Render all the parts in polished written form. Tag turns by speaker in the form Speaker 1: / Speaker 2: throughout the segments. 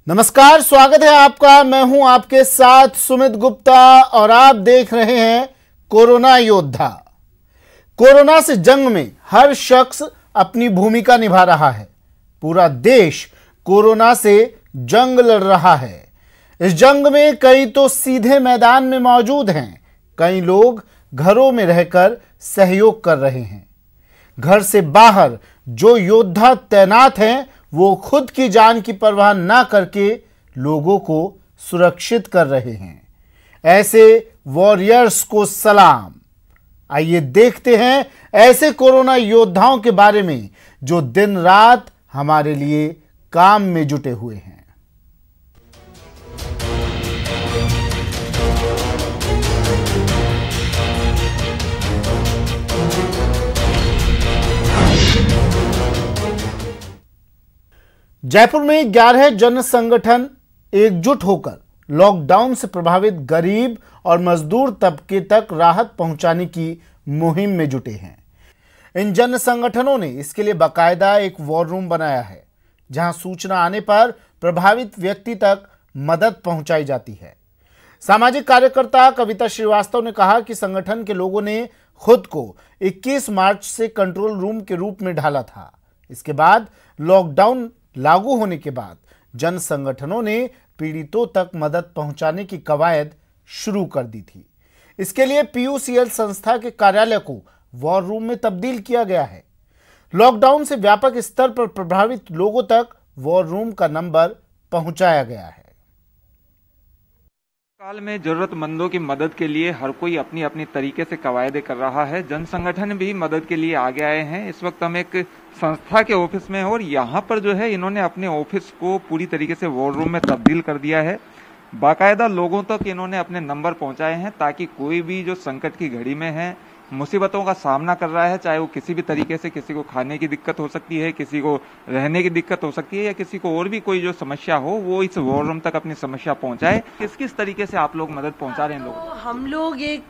Speaker 1: नमस्कार, स्वागत है आपका। मैं हूं आपके साथ सुमित गुप्ता और आप देख रहे हैं कोरोना योद्धा। कोरोना से जंग में हर शख्स अपनी भूमिका निभा रहा है। पूरा देश कोरोना से जंग लड़ रहा है। इस जंग में कई तो सीधे मैदान में मौजूद हैं, कई लोग घरों में रहकर सहयोग कर रहे हैं। घर से बाहर जो योद्धा तैनात हैं वो खुद की जान की परवाह ना करके लोगों को सुरक्षित कर रहे हैं। ऐसे वॉरियर्स को सलाम। आइए देखते हैं ऐसे कोरोना योद्धाओं के बारे में जो दिन रात हमारे लिए काम में जुटे हुए हैं। जयपुर में 11 जन संगठन एकजुट होकर लॉकडाउन से प्रभावित गरीब और मजदूर तबके तक राहत पहुंचाने की मुहिम में जुटे हैं। इन जन संगठनों ने इसके लिए बाकायदा एक वॉर रूम बनाया है, जहां सूचना आने पर प्रभावित व्यक्ति तक मदद पहुंचाई जाती है। सामाजिक कार्यकर्ता कविता श्रीवास्तव ने कहा कि संगठन के लोगों ने खुद को 21 मार्च से कंट्रोल रूम के रूप में ढाला था। इसके बाद लॉकडाउन लागू होने के बाद जन संगठनों ने पीड़ितों तक मदद पहुंचाने की कवायद शुरू कर दी थी। इसके लिए पीयूसीएल संस्था के कार्यालय को वॉर रूम में तब्दील किया गया है। लॉकडाउन से व्यापक स्तर पर प्रभावित लोगों तक वॉर रूम का नंबर पहुंचाया गया है।
Speaker 2: काल में जरूरतमंदों की मदद के लिए हर कोई अपनी अपनी तरीके से कवायदे कर रहा है। जन संगठन भी मदद के लिए आगे आए हैं। इस वक्त हम एक संस्था के ऑफिस में हैं और यहाँ पर जो है इन्होंने अपने ऑफिस को पूरी तरीके से वॉर रूम में तब्दील कर दिया है। बाकायदा लोगों तक इन्होंने अपने नंबर पहुंचाए हैं ताकि कोई भी जो संकट की घड़ी में है, मुसीबतों का सामना कर रहा है, चाहे वो किसी भी तरीके से, किसी को खाने की दिक्कत हो सकती है, किसी को रहने की दिक्कत हो सकती है या किसी को और भी कोई जो समस्या हो, वो इस वॉर रूम तक अपनी समस्या पहुंचाए। किस किस तरीके से आप लोग मदद पहुंचा रहे हैं लोगों को?
Speaker 3: हम लोग एक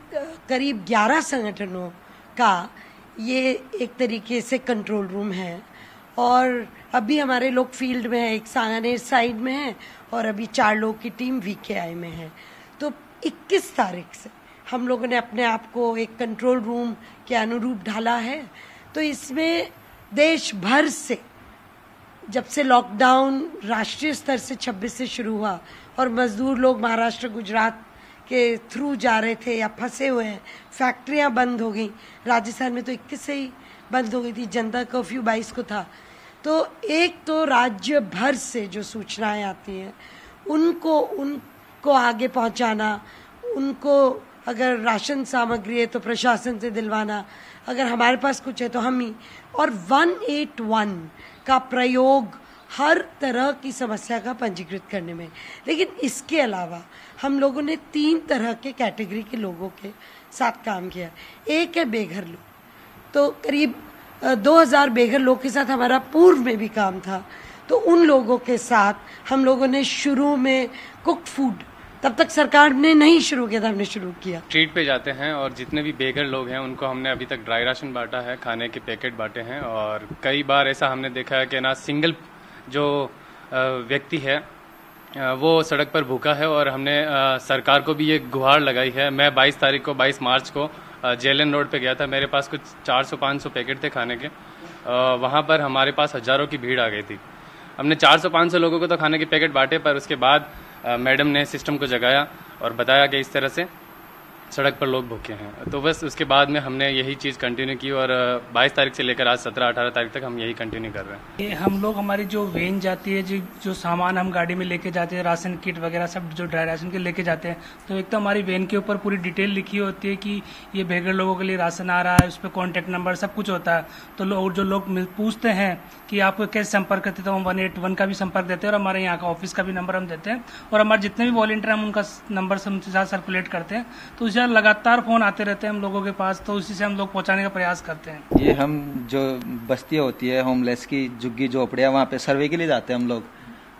Speaker 3: करीब 11 संगठनों का ये एक तरीके से कंट्रोल रूम है और अभी हमारे लोग फील्ड में है, एक सांगानेर साइड में है और अभी 4 लोग की टीम वीकेआई में है। तो 21 तारीख से हम लोगों ने अपने आप को एक कंट्रोल रूम के अनुरूप ढाला है। तो इसमें देश भर से, जब से लॉकडाउन राष्ट्रीय स्तर से 26 से शुरू हुआ और मजदूर लोग महाराष्ट्र गुजरात के थ्रू जा रहे थे या फंसे हुए हैं, फैक्ट्रियां बंद हो गई। राजस्थान में तो 21 से ही बंद हो गई थी, जनता कर्फ्यू 22 को था। तो एक तो राज्य भर से जो सूचनाएं आती हैं उनको आगे पहुंचाना, उनको अगर राशन सामग्री है तो प्रशासन से दिलवाना, अगर हमारे पास कुछ है तो हम ही, और 181 का प्रयोग हर तरह की समस्या का पंजीकृत करने में। लेकिन इसके अलावा हम लोगों ने 3 तरह के कैटेगरी के लोगों के साथ काम किया। एक है बेघर लोग, तो करीब 2000 बेघर लोग के साथ हमारा पूर्व में भी काम था। तो उन लोगों के साथ हम लोगों ने शुरू में कुक फूड, तब तक सरकार ने नहीं शुरू किया था, हमने शुरू किया।
Speaker 4: स्ट्रीट पे जाते हैं और जितने भी बेघर लोग हैं उनको हमने अभी तक ड्राई राशन बांटा है, खाने के पैकेट बांटे हैं। और कई बार ऐसा हमने देखा है कि ना सिंगल जो व्यक्ति है वो सड़क पर भूखा है और हमने सरकार को भी ये गुहार लगाई है। मैं 22 मार्च को जेलन रोड पे गया था। मेरे पास कुछ 400-500 पैकेट थे खाने के। वहाँ पर हमारे पास हजारों की भीड़ आ गई थी। हमने 400-500 लोगों को तो खाने के पैकेट बांटे, पर उसके बाद मैडम ने सिस्टम को जगाया और बताया कि इस तरह से सड़क पर लोग भूखे हैं। तो बस उसके बाद में हमने यही चीज़ कंटिन्यू की और 22 तारीख से लेकर आज 17-18 तारीख तक हम यही कंटिन्यू कर रहे हैं।
Speaker 5: ये हम लोग, हमारी जो वेन जाती है, जो सामान हम गाड़ी में लेके जाते हैं, राशन किट वगैरह सब जो ड्राई राशन के लेके जाते हैं, तो एक तो हमारी वेन के ऊपर पूरी डिटेल लिखी होती है कि ये बेघर लोगों के लिए राशन आ रहा है, उस पर कॉन्टैक्ट नंबर सब कुछ होता है। तो जो लोग पूछते हैं कि आपको कैसे संपर्क करते, तो हम 181 का भी संपर्क देते हैं और हमारे यहाँ का ऑफिस का भी नंबर हम देते हैं और हमारे जितने भी वॉलंटियर हम उनका नंबर उनके साथ सर्कुलेट करते हैं। तो उससे लगातार फोन आते रहते हैं हम लोगों के पास, तो उसी से हम लोग पहुंचाने का प्रयास करते हैं।
Speaker 6: ये हम जो बस्तियाँ होती है होमलेस की, झुग्गी झोपड़ियाँ, वहाँ पे सर्वे के लिए जाते हैं हम लोग।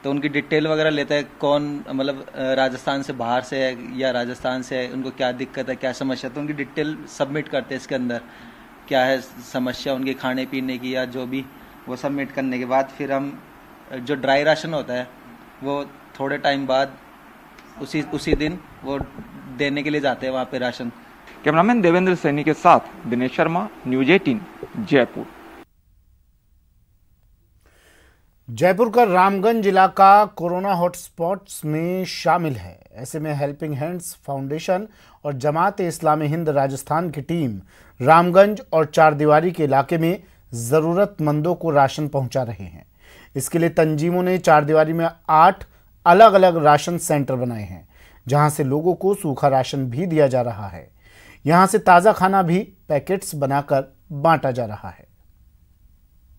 Speaker 6: तो उनकी डिटेल वगैरह लेते हैं, कौन मतलब राजस्थान से बाहर से है या राजस्थान से है, उनको क्या दिक्कत है, क्या समस्या, तो उनकी डिटेल सबमिट करते हैं। इसके अंदर क्या है समस्या उनके खाने पीने की या जो भी, वो सबमिट करने के बाद फिर हम जो ड्राई राशन होता है वो थोड़े टाइम बाद उसी दिन वो देने के लिए जाते हैं वहाँ पे राशन।
Speaker 2: कैमरामैन देवेंद्र सैनी के साथ दिनेश शर्मा, न्यूज 18 जयपुर।
Speaker 1: जयपुर का रामगंज इलाका कोरोना हॉटस्पॉट्स में शामिल है। ऐसे में हेल्पिंग हैंड्स फाउंडेशन और जमात इस्लामी हिंद राजस्थान की टीम रामगंज और चारदीवारी के इलाके में ज़रूरतमंदों को राशन पहुंचा रहे हैं। इसके लिए तंजीमों ने चारदीवारी में 8 अलग अलग राशन सेंटर बनाए हैं, जहां से लोगों को सूखा राशन भी दिया जा रहा है। यहां से ताज़ा खाना भी पैकेट्स बनाकर बांटा जा रहा है।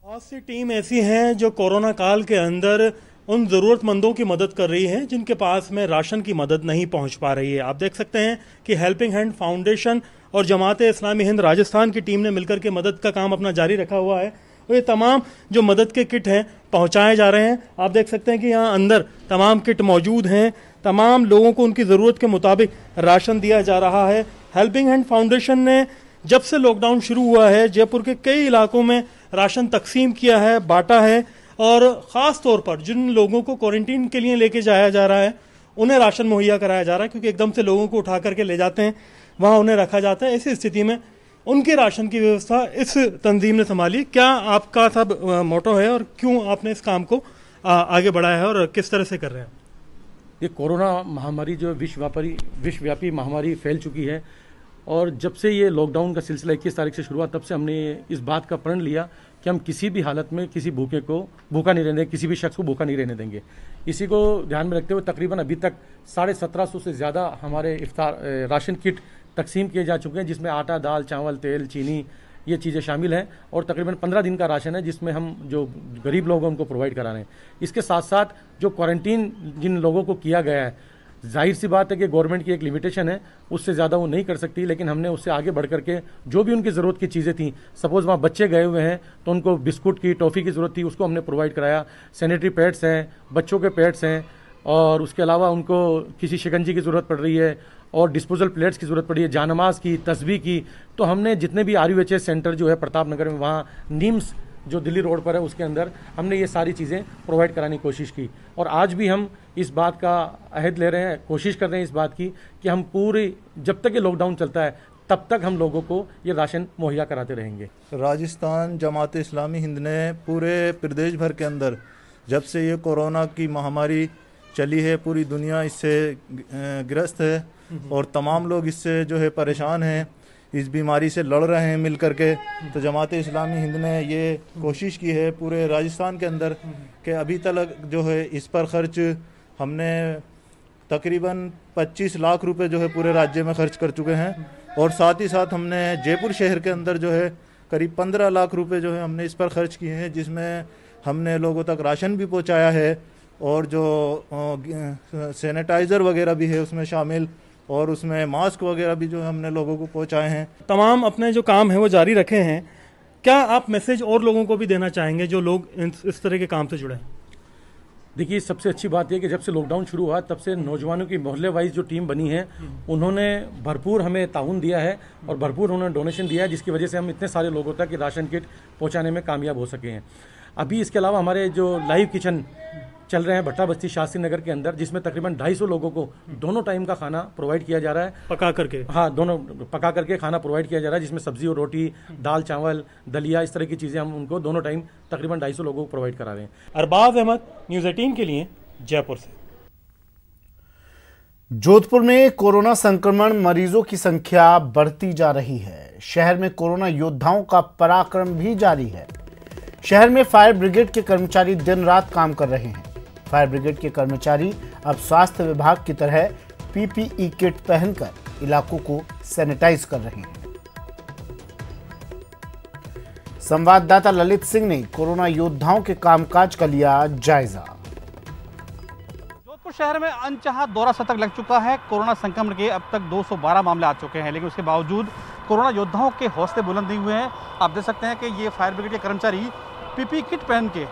Speaker 7: बहुत सी टीम ऐसी हैं जो कोरोना काल के अंदर उन ज़रूरतमंदों की मदद कर रही हैं जिनके पास में राशन की मदद नहीं पहुंच पा रही है। आप देख सकते हैं कि हेल्पिंग हैंड फाउंडेशन और जमात इस्लामी हिंद राजस्थान की टीम ने मिलकर के मदद का काम अपना जारी रखा हुआ है। और ये तमाम जो मदद के किट हैं पहुंचाए जा रहे हैं। आप देख सकते हैं कि यहाँ अंदर तमाम किट मौजूद हैं। तमाम लोगों को उनकी ज़रूरत के मुताबिक राशन दिया जा रहा है। हेल्पिंग हैंड फाउंडेशन ने जब से लॉकडाउन शुरू हुआ है जयपुर के कई इलाकों में राशन तकसीम किया है, बांटा है, और ख़ास तौर पर जिन लोगों को क्वारंटीन के लिए लेके जाया जा रहा है उन्हें राशन मुहैया कराया जा रहा है, क्योंकि एकदम से लोगों को उठा करके ले जाते हैं, वहाँ उन्हें रखा जाता है। ऐसी स्थिति में उनके राशन की व्यवस्था इस तंजीम ने संभाली। क्या आपका सब मोटो है और क्यों आपने इस काम को आगे बढ़ाया है और किस तरह से कर रहे हैं?
Speaker 8: ये कोरोना महामारी जो विश्वव्यापी महामारी फैल चुकी है, और जब से ये लॉकडाउन का सिलसिला 21 तारीख से शुरू हुआ तब से हमने इस बात का प्रण लिया कि हम किसी भी हालत में किसी भूखे को भूखा नहीं रहने देंगे, किसी भी शख्स को भूखा नहीं रहने देंगे। इसी को ध्यान में रखते हुए तकरीबन अभी तक 1750 से ज़्यादा हमारे इफ्तार राशन किट तकसीम किए जा चुके हैं, जिसमें आटा, दाल, चावल, तेल, चीनी ये चीज़ें शामिल हैं, और तकरीबन 15 दिन का राशन है जिसमें हम जो गरीब लोग हैं उनको प्रोवाइड करा रहे हैं। इसके साथ साथ जो क्वारंटीन जिन लोगों को किया गया है, जाहिर सी बात है कि गवर्नमेंट की एक लिमिटेशन है, उससे ज़्यादा वो नहीं कर सकती, लेकिन हमने उससे आगे बढ़ करके जो भी उनकी ज़रूरत की चीज़ें थी, सपोज़ वहाँ बच्चे गए हुए हैं तो उनको बिस्कुट की, टॉफ़ी की ज़रूरत थी, उसको हमने प्रोवाइड कराया। सैनिटरी पैड्स हैं, बच्चों के पैड्स हैं, और उसके अलावा उनको किसी शिकंजी की ज़रूरत पड़ रही है और डिस्पोजल प्लेट्स की ज़रूरत पड़ी है, जानमाज की, तस्बीह की, तो हमने जितने भी RUHS सेंटर जो है प्रताप नगर में, वहाँ नीम्स जो दिल्ली रोड पर है उसके अंदर हमने ये सारी चीज़ें प्रोवाइड कराने की कोशिश की। और आज भी हम इस बात का अहद ले रहे हैं, कोशिश कर रहे हैं इस बात की कि हम पूरी जब तक ये लॉकडाउन चलता है तब तक हम लोगों को ये राशन मुहैया कराते रहेंगे।
Speaker 9: राजस्थान जमात इस्लामी हिंद ने पूरे प्रदेश भर के अंदर जब से ये कोरोना की महामारी चली है, पूरी दुनिया इससे ग्रस्त है और तमाम लोग इससे जो है परेशान हैं, इस बीमारी से लड़ रहे हैं मिल करके। तो जमात इस्लामी हिंद ने ये कोशिश की है पूरे राजस्थान के अंदर कि अभी तक जो है इस पर खर्च हमने तकरीबन 25 लाख रुपए जो है पूरे राज्य में खर्च कर चुके हैं, और साथ ही साथ हमने जयपुर शहर के अंदर जो है करीब 15 लाख रुपए जो है हमने इस पर खर्च किए हैं, जिसमें हमने लोगों तक राशन भी पहुंचाया है और जो सैनिटाइज़र वगैरह भी है उसमें शामिल, और उसमें मास्क वगैरह भी जो हमने लोगों को पहुंचाए हैं।
Speaker 7: तमाम अपने जो काम है वो जारी रखे हैं। क्या आप मैसेज और लोगों को भी देना चाहेंगे जो लोग इस तरह के काम से जुड़े हैं?
Speaker 8: देखिए, सबसे अच्छी बात यह कि जब से लॉकडाउन शुरू हुआ तब से नौजवानों की मोहल्ले वाइज जो टीम बनी है उन्होंने भरपूर हमें ताउन दिया है और भरपूर उन्होंने डोनेशन दिया है, जिसकी वजह से हम इतने सारे लोगों तक राशन किट पहुंचाने में कामयाब हो सके हैं। अभी इसके अलावा हमारे जो लाइव किचन चल रहे हैं भट्टा बस्ती शास्त्री नगर के अंदर, जिसमें तकरीबन 250 लोगों को दोनों टाइम का खाना प्रोवाइड किया जा रहा है,
Speaker 7: पका करके।
Speaker 8: हाँ, दोनों पका करके खाना प्रोवाइड किया जा रहा है, जिसमें सब्जी और रोटी, दाल, चावल, दलिया, इस तरह की चीज़ें हम उनको दोनों टाइम तकरीबन 250 लोगों को प्रोवाइड करा रहे हैं।
Speaker 7: अरबाज अहमद, न्यूज़ 18 के लिए जयपुर से।
Speaker 1: जोधपुर में कोरोना संक्रमण मरीजों की संख्या बढ़ती जा रही है। शहर में कोरोना योद्धाओं का पराक्रम भी जारी है। शहर में फायर ब्रिगेड के कर्मचारी दिन रात काम कर रहे हैं। फायर ब्रिगेड के कर्मचारी अब स्वास्थ्य विभाग की तरह PPE किट पहनकर इलाकों को सैनिटाइज कर रहे हैं। संवाददाता ललित सिंह ने कोरोना योद्धाओं के कामकाज का लिया जायजा।
Speaker 10: जोधपुर शहर में अनचाहा दौरा शतक लग चुका है। कोरोना संक्रमण के अब तक 212 मामले आ चुके हैं, लेकिन उसके बावजूद कोरोना योद्धाओं के हौसले बुलंद नहीं हुए हैं। आप देख सकते हैं कि ये फायर ब्रिगेड के कर्मचारी PPE किट पहन के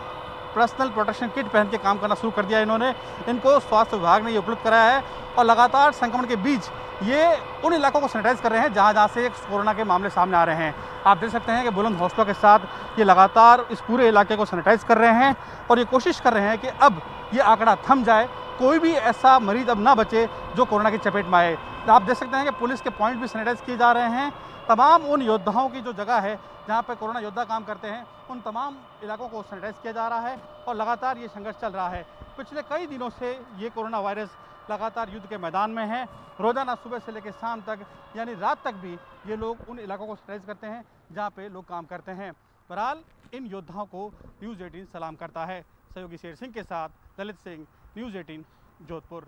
Speaker 10: पर्सनल प्रोटेक्शन किट पहन के काम करना शुरू कर दिया इन्होंने। इनको स्वास्थ्य विभाग ने ये उपलब्ध कराया है और लगातार संक्रमण के बीच ये उन इलाकों को सैनिटाइज कर रहे हैं जहाँ से कोरोना के मामले सामने आ रहे हैं। आप देख सकते हैं कि बुलंद हौसलों के साथ ये लगातार इस पूरे इलाके को सैनिटाइज कर रहे हैं और ये कोशिश कर रहे हैं कि अब ये आंकड़ा थम जाए, कोई भी ऐसा मरीज अब ना बचे जो कोरोना की चपेट में आए। आप देख सकते हैं कि पुलिस के पॉइंट भी सैनिटाइज किए जा रहे हैं। तमाम उन योद्धाओं की जो जगह है जहाँ पे कोरोना योद्धा काम करते हैं, उन तमाम इलाकों को सैनिटाइज किया जा रहा है और लगातार ये संघर्ष चल रहा है। पिछले कई दिनों से ये कोरोना वायरस लगातार युद्ध के मैदान में है। रोजाना सुबह से लेकर शाम तक यानी रात तक भी ये लोग उन इलाकों को सैनिटाइज करते हैं जहाँ पे लोग काम करते हैं। बहरहाल इन योद्धाओं को न्यूज़ 18 सलाम करता है। सहयोगी शेर सिंह के साथ ललित सिंह, न्यूज़ 18 जोधपुर।